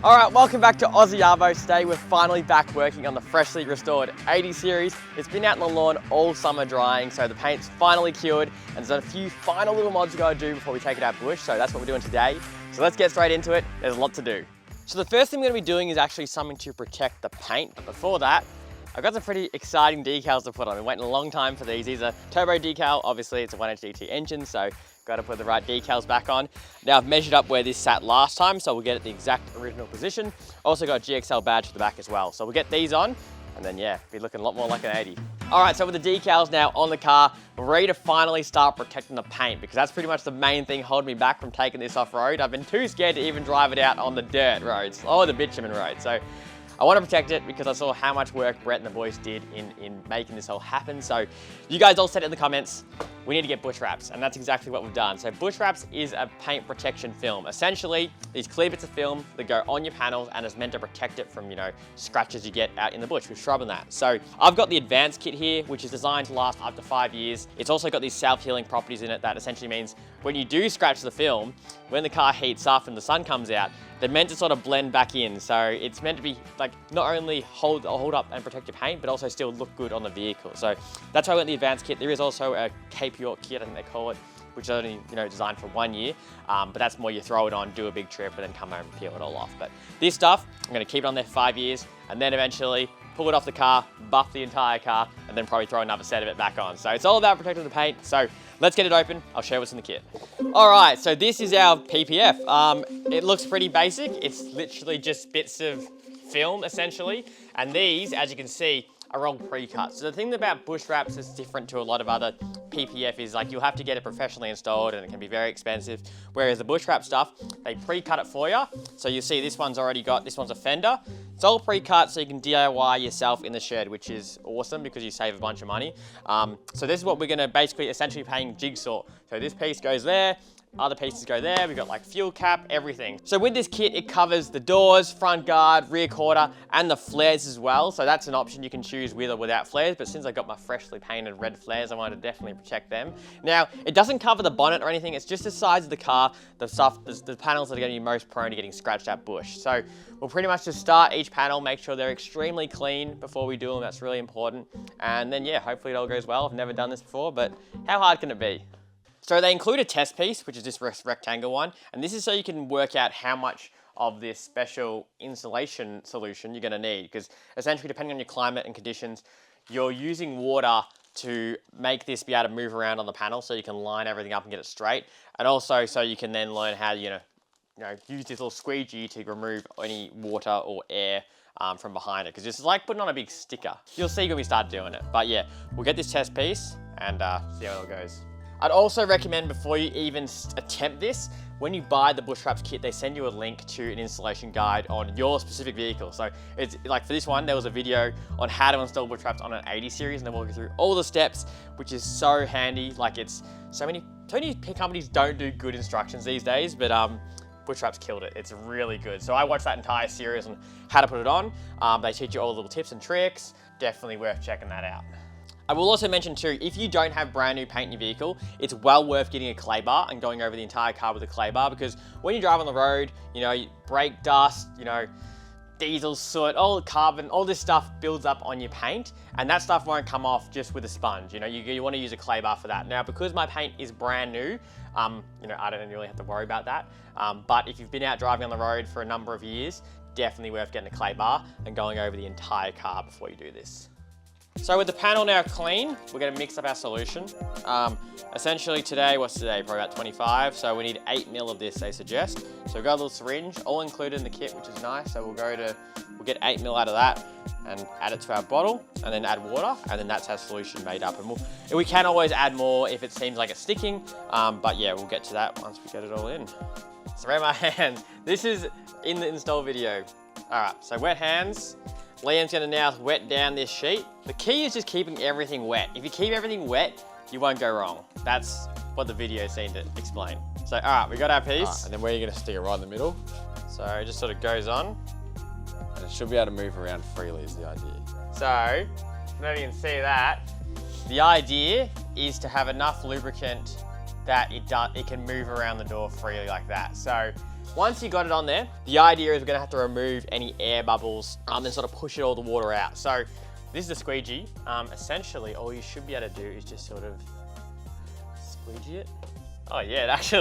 All right, welcome back to Aussie Arvos. Today we're finally back working on the freshly restored 80 series. It's been out on the lawn all summer drying, so the paint's finally cured, and there's a few final little mods we gotta do before we take it out bush, so that's what we're doing today. So let's get straight into it. There's a lot to do. So the first thing we're gonna be doing is actually something to protect the paint. But before that, I've got some pretty exciting decals to put on. We've been waiting a long time for these. These are turbo decal. Obviously, it's a 1H DT engine, so got to put the right decals back on. Now I've measured up where this sat last time, so we'll get it the exact original position. Also got a GXL badge for the back as well. So we'll get these on, and then yeah, be looking a lot more like an 80. All right, so with the decals now on the car, we're ready to finally start protecting the paint, because that's pretty much the main thing holding me back from taking this off-road. I've been too scared to even drive it out on the dirt roads, or the bitumen road. So I want to protect it because I saw how much work Brett and the boys did in making this all happen. So you guys all said in the comments, we need to get bush wraps, and that's exactly what we've done. So bush wraps is a paint protection film. Essentially, these clear bits of film that go on your panels and is meant to protect it from, scratches you get out in the bush with shrub and that. So I've got the advanced kit here, which is designed to last up to 5 years. It's also got these self-healing properties in it that essentially means when you do scratch the film, when the car heats up and the sun comes out, they're meant to sort of blend back in. So it's meant to be like not only hold up and protect your paint, but also still look good on the vehicle. So that's why I went the advanced kit. There is also a Cape York kit, I think they call it, which is only designed for 1 year. But that's more you throw it on, do a big trip, and then come home and peel it all off. But this stuff, I'm gonna keep it on there for 5 years, and then eventually pull it off the car, buff the entire car, and then probably throw another set of it back on. So it's all about protecting the paint. So let's get it open. I'll show you what's in the kit. All right, so this is our PPF. It looks pretty basic. It's literally just bits of film, essentially. And these, as you can see, are all pre-cut. So the thing about bush wraps is different to a lot of other PPF is like you'll have to get it professionally installed and it can be very expensive. Whereas the bush wrap stuff, they pre-cut it for you. So you see this one's already got, this one's a fender. It's all pre-cut so you can DIY yourself in the shed, which is awesome because you save a bunch of money. So this is what we're gonna basically essentially paying jigsaw. So this piece goes there, other pieces go there. We've got like fuel cap, everything. So with this kit, it covers the doors, front guard, rear quarter, and the flares as well. So that's an option you can choose with or without flares. But since I got my freshly painted red flares, I wanted to definitely protect them. Now, it doesn't cover the bonnet or anything. It's just the sides of the car, the panels that are gonna be most prone to getting scratched at bush. So we'll pretty much just start each panel, make sure they're extremely clean before we do them. That's really important. And then yeah, hopefully it all goes well. I've never done this before, but how hard can it be? So they include a test piece, which is this rectangle one, and this is so you can work out how much of this special insulation solution you're gonna need, because essentially depending on your climate and conditions, you're using water to make this be able to move around on the panel so you can line everything up and get it straight, and also so you can then learn how to use this little squeegee to remove any water or air from behind it, because it's like putting on a big sticker. You'll see when we start doing it, but yeah, we'll get this test piece and see how it all goes. I'd also recommend before you even attempt this, when you buy the bush wraps kit, they send you a link to an installation guide on your specific vehicle. So it's like for this one, there was a video on how to install bush wraps on an 80 series, and they walk you through all the steps, which is so handy. Like it's so many companies don't do good instructions these days, but bush wraps killed it. It's really good. So I watched that entire series on how to put it on. They teach you all the little tips and tricks. Definitely worth checking that out. I will also mention too, if you don't have brand new paint in your vehicle, it's well worth getting a clay bar and going over the entire car with a clay bar, because when you drive on the road, brake dust, diesel soot, all carbon, all this stuff builds up on your paint, and that stuff won't come off just with a sponge. You want to use a clay bar for that. Now, because my paint is brand new, I don't really have to worry about that. But if you've been out driving on the road for a number of years, definitely worth getting a clay bar and going over the entire car before you do this. So with the panel now clean, we're gonna mix up our solution. Essentially today, what's today? Probably about 25. So we need 8 ml of this, they suggest. So we've got a little syringe, all included in the kit, which is nice. So we'll get 8 ml out of that and add it to our bottle, and then add water, and then that's our solution made up. And we can always add more if it seems like it's sticking, but yeah, we'll get to that once we get it all in. So around my hands, this is in the install video. All right, so wet hands. Liam's gonna now wet down this sheet. The key is just keeping everything wet. If you keep everything wet, you won't go wrong. That's what the video seemed to explain. So, all right, we got our piece. Right, and then where are you gonna stick it? Right in the middle? So it just sort of goes on. And it should be able to move around freely is the idea. So, I don't know if you can see that. The idea is to have enough lubricant that it can move around the door freely like that. So once you got it on there, the idea is we're gonna have to remove any air bubbles and sort of push all the water out. So this is a squeegee. Essentially, all you should be able to do is just sort of squeegee it. Oh yeah, that's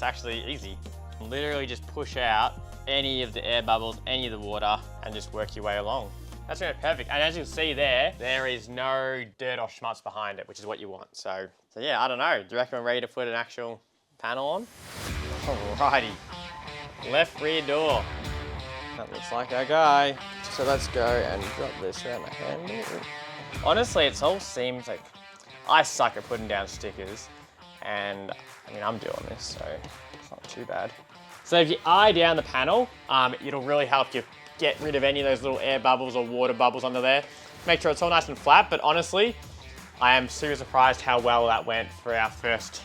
actually easy. Literally just push out any of the air bubbles, any of the water, and just work your way along. That's really perfect. And as you'll see there is no dirt or schmutz behind it, which is what you want. So yeah, I don't know. Do you reckon we're ready to put an actual panel on? Alrighty. Left rear door. That looks like our guy. So let's go and drop this around the handle. Honestly, it all seems like I suck at putting down stickers. And I mean, I'm doing this, so it's not too bad. So if you eye down the panel, it'll really help you get rid of any of those little air bubbles or water bubbles under there. Make sure it's all nice and flat, but honestly, I am super surprised how well that went for our first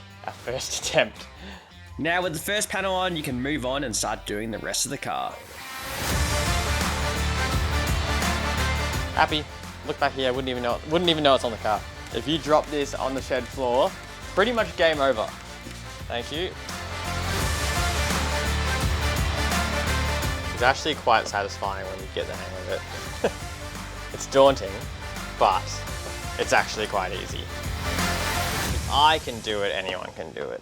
attempt. Now with the first panel on, you can move on and start doing the rest of the car. Happy, look back here, wouldn't even know it's on the car. If you drop this on the shed floor, pretty much game over. Thank you. It's actually quite satisfying when you get the hang of it. It's daunting, but it's actually quite easy. If I can do it, anyone can do it.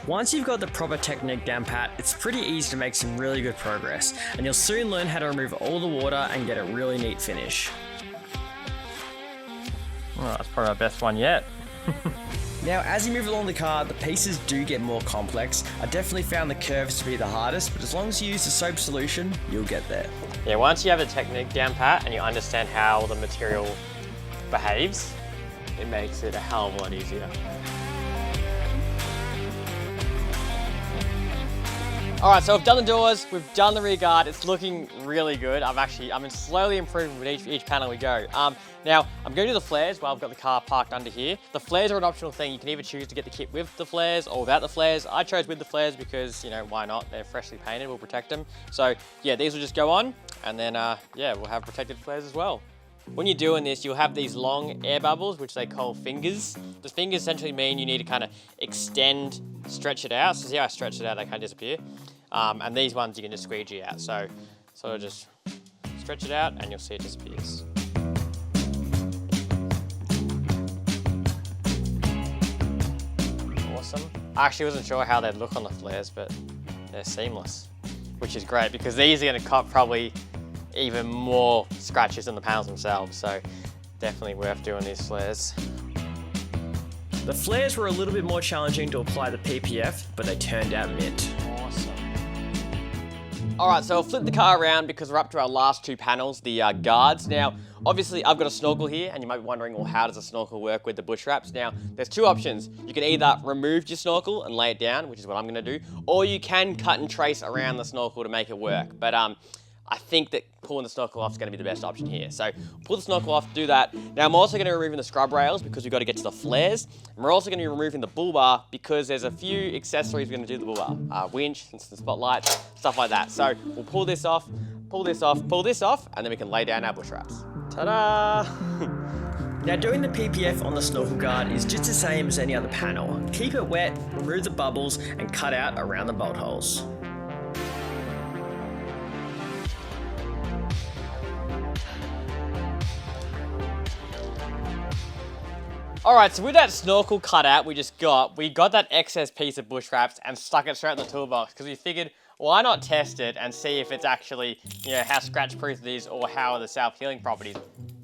Once you've got the proper technique down pat, it's pretty easy to make some really good progress, and you'll soon learn how to remove all the water and get a really neat finish. Well, that's probably our best one yet. Now, as you move along the car, the pieces do get more complex. I definitely found the curves to be the hardest, but as long as you use the soap solution, you'll get there. Yeah, once you have the technique down pat and you understand how the material behaves, it makes it a hell of a lot easier. All right, so we've done the doors, we've done the rear guard. It's looking really good. I'm slowly improving with each panel we go. Now, I'm going to do the flares while I've got the car parked under here. The flares are an optional thing. You can either choose to get the kit with the flares or without the flares. I chose with the flares because, you know, why not? They're freshly painted, we'll protect them. So yeah, these will just go on, and then yeah, we'll have protected flares as well. When you're doing this, you'll have these long air bubbles, which they call fingers. The fingers essentially mean you need to kind of stretch it out. So see how I stretch it out, they kind of disappear. And these ones you can just squeegee out. So sort of just stretch it out and you'll see it disappears. Awesome. I actually wasn't sure how they'd look on the flares, but they're seamless, which is great because these are going to cop probably even more scratches than the panels themselves. So definitely worth doing these flares. The flares were a little bit more challenging to apply the PPF, but they turned out mint. Awesome. All right, so I'll flip the car around because we're up to our last two panels, the guards. Now, obviously I've got a snorkel here and you might be wondering, well, how does a snorkel work with the bush wraps? Now, there's two options. You can either remove your snorkel and lay it down, which is what I'm gonna do, or you can cut and trace around the snorkel to make it work. But I think that pulling the snorkel off is going to be the best option here. So pull the snorkel off, do that. Now I'm also going to be removing the scrub rails because we've got to get to the flares. And we're also going to be removing the bull bar because there's a few accessories we're going to do the bull bar. Winch, the spotlights, stuff like that. So we'll pull this off, pull this off, pull this off, and then we can lay down our bush wraps. Ta-da! Now doing the PPF on the snorkel guard is just the same as any other panel. Keep it wet, remove the bubbles, and cut out around the bolt holes. All right, so with that snorkel cutout we got that excess piece of bush wraps and stuck it straight in the toolbox because we figured, why not test it and see if it's actually, you know, how scratch proof it is or how are the self-healing properties.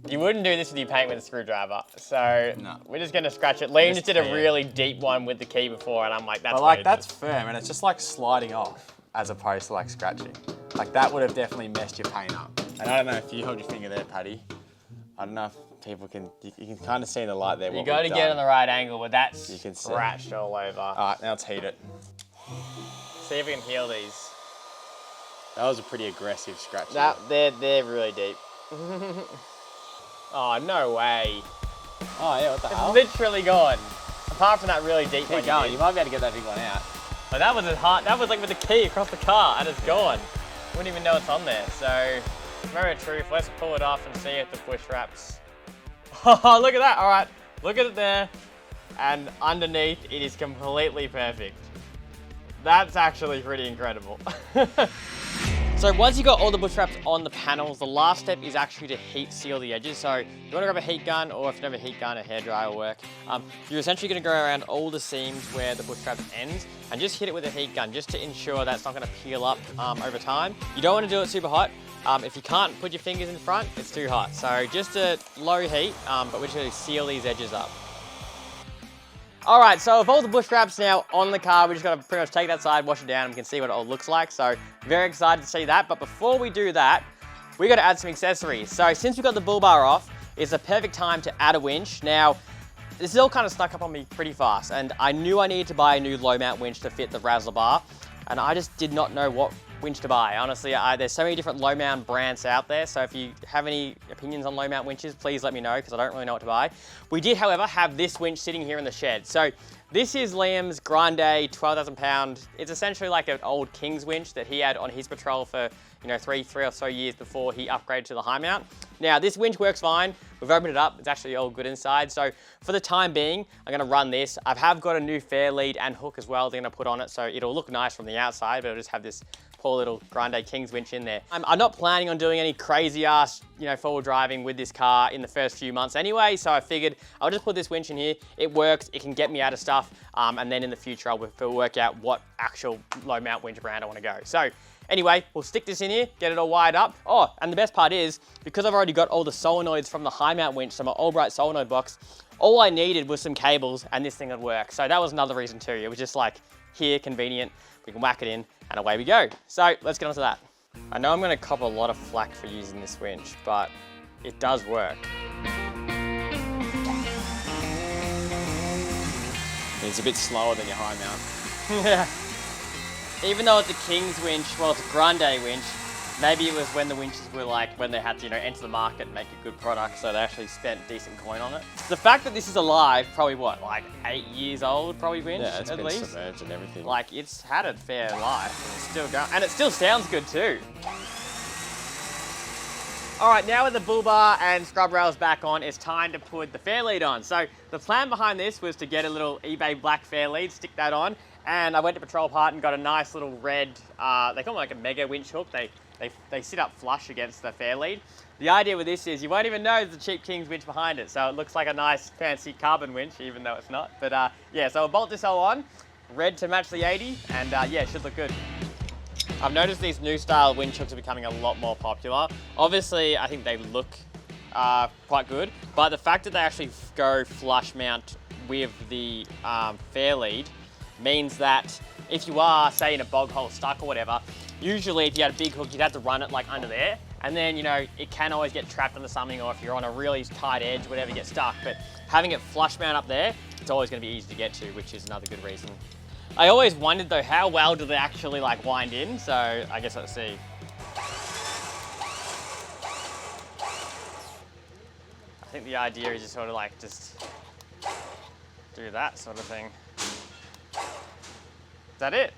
You wouldn't do this with your paint with a screwdriver, so no. We're just gonna scratch it. Liam just did a really deep one with the key before and I'm like, that's But like, that's firm and it's just like sliding off as opposed to like scratching. Like that would have definitely messed your paint up. And I don't know if you hold your finger there, Paddy. I don't know if people can, you can kind of see in the light there. You got to get on the right angle, but that's scratched all over. All right, now let's heat it. See if we can heal these. That was a pretty aggressive scratch. They're really deep. Oh, no way. Oh yeah, what the hell? It's literally gone. Apart from that really deep one. Keep going, you might be able to get that big one out. But that was that was like with the key across the car and it's gone. Wouldn't even know it's on there. So, very truth, let's pull it off and see if the bush wraps. Oh, look at that. All right, look at it there. And underneath, it is completely perfect. That's actually pretty incredible. So once you've got all the bush wraps on the panels, the last step is actually to heat seal the edges. So you want to grab a heat gun, or if you don't have a heat gun, a hairdryer will work. You're essentially going to go around all the seams where the bush wrap ends and just hit it with a heat gun just to ensure that it's not going to peel up over time. You don't want to do it super hot. If you can't put your fingers in front, it's too hot. So just a low heat, but we're just going to seal these edges up. All right, so with all the bush wraps now on the car, we just gotta pretty much take it outside, wash it down, and we can see what it all looks like. So very excited to see that. But before we do that, we gotta add some accessories. So since we got the bull bar off, it's a perfect time to add a winch. Now, this is all kind of snuck up on me pretty fast, and I knew I needed to buy a new low mount winch to fit the Razzler bar, and I just did not know what winch to buy. Honestly, there's so many different low mount brands out there, so if you have any opinions on low mount winches, please let me know, because I don't really know what to buy. We did, however, have this winch sitting here in the shed. So this is Liam's Grande 12,000 pound. It's essentially like an old King's winch that he had on his patrol for, you know, three or so years before he upgraded to the high mount. Now this winch works fine. We've opened it up. It's actually all good inside. So for the time being, I'm gonna run this. I have got a new fair lead and hook as well they're gonna put on it, so it'll look nice from the outside, but it'll just have this poor little Grande King's winch in there. I'm not planning on doing any crazy ass, you know, forward driving with this car in the first few months anyway, so I figured I'll just put this winch in here. It works, it can get me out of stuff, and then in the future I'll work out what actual low mount winch brand I want to go. So anyway, we'll stick this in here, get it all wired up. Oh, and the best part is, because I've already got all the solenoids from the high mount winch, so my Albright solenoid box, all I needed was some cables and this thing would work. So that was another reason too. It was just like, here, convenient, we can whack it in, and away we go. So let's get on to that. I know I'm gonna cop a lot of flack for using this winch, but it does work. It's a bit slower than your high mount. Yeah. Even though it's a King's winch, well, it's a Grande winch, maybe it was when the winches were like, when they had to, you know, enter the market and make a good product, so they actually spent decent coin on it. The fact that this is alive, probably what, like 8 years old, probably winch, yeah, it's at been least. submerged and everything. Like, it's had a fair life, and it's still going, and it still sounds good too. All right, now with the bull bar and scrub rails back on, it's time to put the fair lead on. So the plan behind this was to get a little eBay black fair lead, stick that on, and I went to Patrol Part and got a nice little red, they call them like a mega winch hook. They sit up flush against the fair lead. The idea with this is you won't even know there's a cheap King's winch behind it, so it looks like a nice fancy carbon winch, even though it's not. But yeah, so I'll bolt this all on, red to match the 80, and yeah, it should look good. I've noticed these new style winch hooks are becoming a lot more popular. Obviously, I think they look quite good, but the fact that they actually go flush mount with the fair lead means that if you are, say, in a bog hole stuck or whatever, usually if you had a big hook, you'd have to run it like under there, and then, you know, it can always get trapped under something, or if you're on a really tight edge, whatever, you get stuck. But having it flush mount up there, it's always going to be easy to get to, which is another good reason. I always wondered though, how well do they actually like wind in? So I guess let's see. I think the idea is just sort of like just do that sort of thing. Is that it?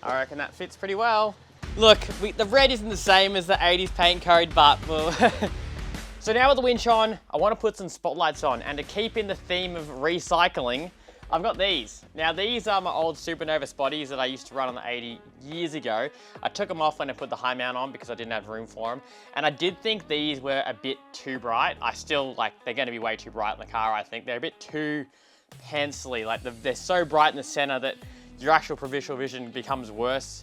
I reckon that fits pretty well. Look, the red isn't the same as the 80s paint code, but we'll So now with the winch on, I want to put some spotlights on, and to keep in the theme of recycling, I've got these. Now these are my old Supernova spotties that I used to run on the 80 years ago. I took them off when I put the high mount on because I didn't have room for them. And I did think these were a bit too bright. I still, like, they're gonna be way too bright in the car, I think. They're a bit too pencily, like they're so bright in the center that your actual provisional vision becomes worse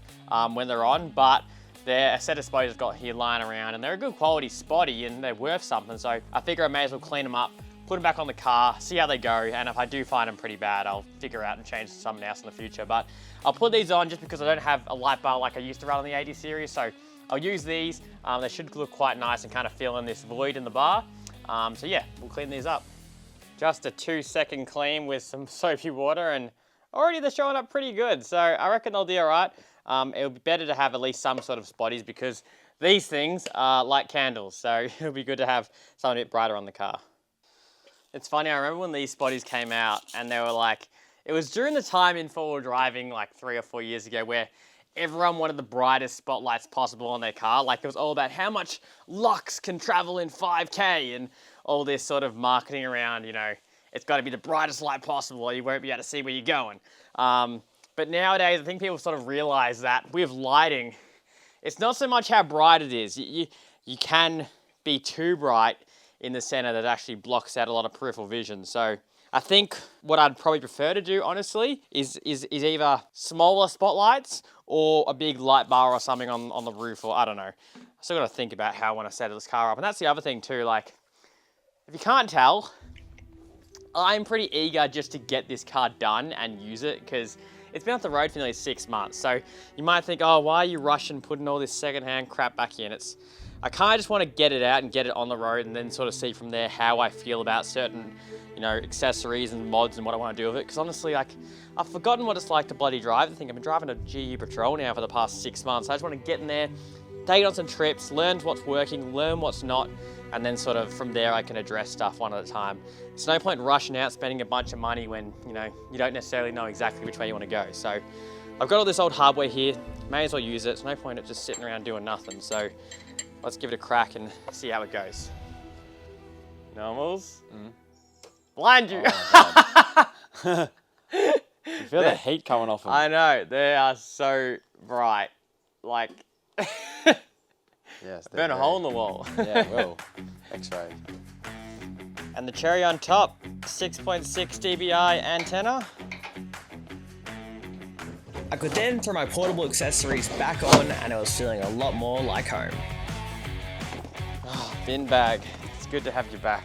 when they're on, but they're a set of spotties I've got here lying around, and they're a good quality spotty and they're worth something. So I figure I may as well clean them up, put them back on the car, see how they go, and if I do find them pretty bad, I'll figure out and change to something else in the future. But I'll put these on just because I don't have a light bar like I used to run on the 80 series, so I'll use these. They should look quite nice and kind of fill in this void in the bar. So yeah, we'll clean these up. Just a 2-second clean with some soapy water, and already they're showing up pretty good, so I reckon they'll do all right. It'll be better to have at least some sort of spotties because these things are like candles, so it'll be good to have something a bit brighter on the car. It's funny, I remember when these spotties came out and they were like, it was during the time in forward driving like 3 or 4 years ago where everyone wanted the brightest spotlights possible on their car. Like it was all about how much lux can travel in 5K and all this sort of marketing around, you know, it's got to be the brightest light possible or you won't be able to see where you're going. But nowadays, I think people sort of realize that with lighting, it's not so much how bright it is. You can be too bright in the center that actually blocks out a lot of peripheral vision. So I think what I'd probably prefer to do, honestly, is either smaller spotlights or a big light bar or something on the roof, or I don't know. I still got to think about how I want to set this car up. And that's the other thing too, like, if you can't tell, I'm pretty eager just to get this car done and use it, because it's been off the road for nearly 6 months. So you might think, oh, why are you rushing putting all this secondhand crap back in? I kind of just want to get it out and get it on the road, and then sort of see from there how I feel about certain, accessories and mods and what I want to do with it. Because honestly, like, I've forgotten what it's like to bloody drive the thing. I've been driving a GU Patrol now for the past 6 months. I just want to get in there, take it on some trips, learn what's working, learn what's not, and then sort of from there I can address stuff one at a time. It's no point rushing out, spending a bunch of money when, you don't necessarily know exactly which way you want to go. So I've got all this old hardware here, may as well use it. It's no point of just sitting around doing nothing. So let's give it a crack and see how it goes. Normals? Blind you! Oh, you feel the heat coming off them. I know, they are so bright. Like, yes, burn a hole in the wall. Yeah, it will. X-ray. And the cherry on top, 6.6 dBi antenna. I could then throw my portable accessories back on and it was feeling a lot more like home. Oh, bin bag, it's good to have you back.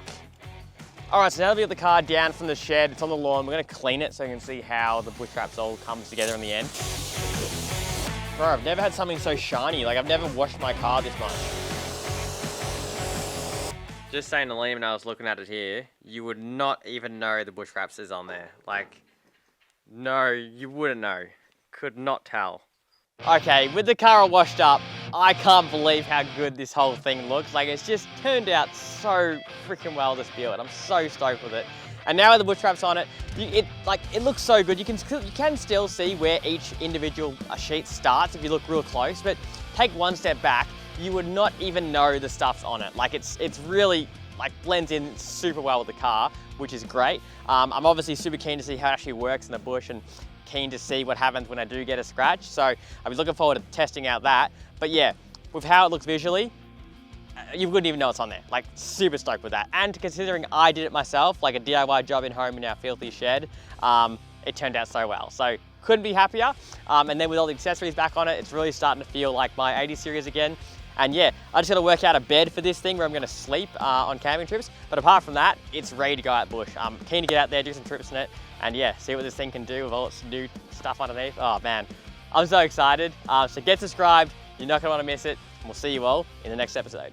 All right, so now that we got the car down from the shed, it's on the lawn, we're gonna clean it so you can see how the bush wraps all comes together in the end. Bro, I've never had something so shiny. Like, I've never washed my car this much. Just saying to Liam, and I was looking at it here, you would not even know the bush wraps is on there. Like, no, you wouldn't know. Could not tell. Okay, with the car all washed up, I can't believe how good this whole thing looks. Like, it's just turned out so freaking well, this build. I'm so stoked with it. And now with the bush wraps on it, it looks so good. You can still see where each individual sheet starts if you look real close, but take one step back, you would not even know the stuff's on it. Like, it's really, like, blends in super well with the car, which is great. I'm obviously super keen to see how it actually works in the bush, and keen to see what happens when I do get a scratch. So I'll be looking forward to testing out that. But yeah, with how it looks visually, you wouldn't even know it's on there. Like, super stoked with that. And considering I did it myself, like a DIY job in home in our filthy shed, it turned out so well. So couldn't be happier. And then with all the accessories back on it, it's really starting to feel like my 80 series again. And yeah, I just gotta work out a bed for this thing where I'm gonna sleep on camping trips. But apart from that, it's ready to go out bush. I'm keen to get out there, do some trips in it, and yeah, see what this thing can do with all its new stuff underneath. Oh man, I'm so excited. So get subscribed, you're not gonna wanna miss it. And we'll see you all in the next episode.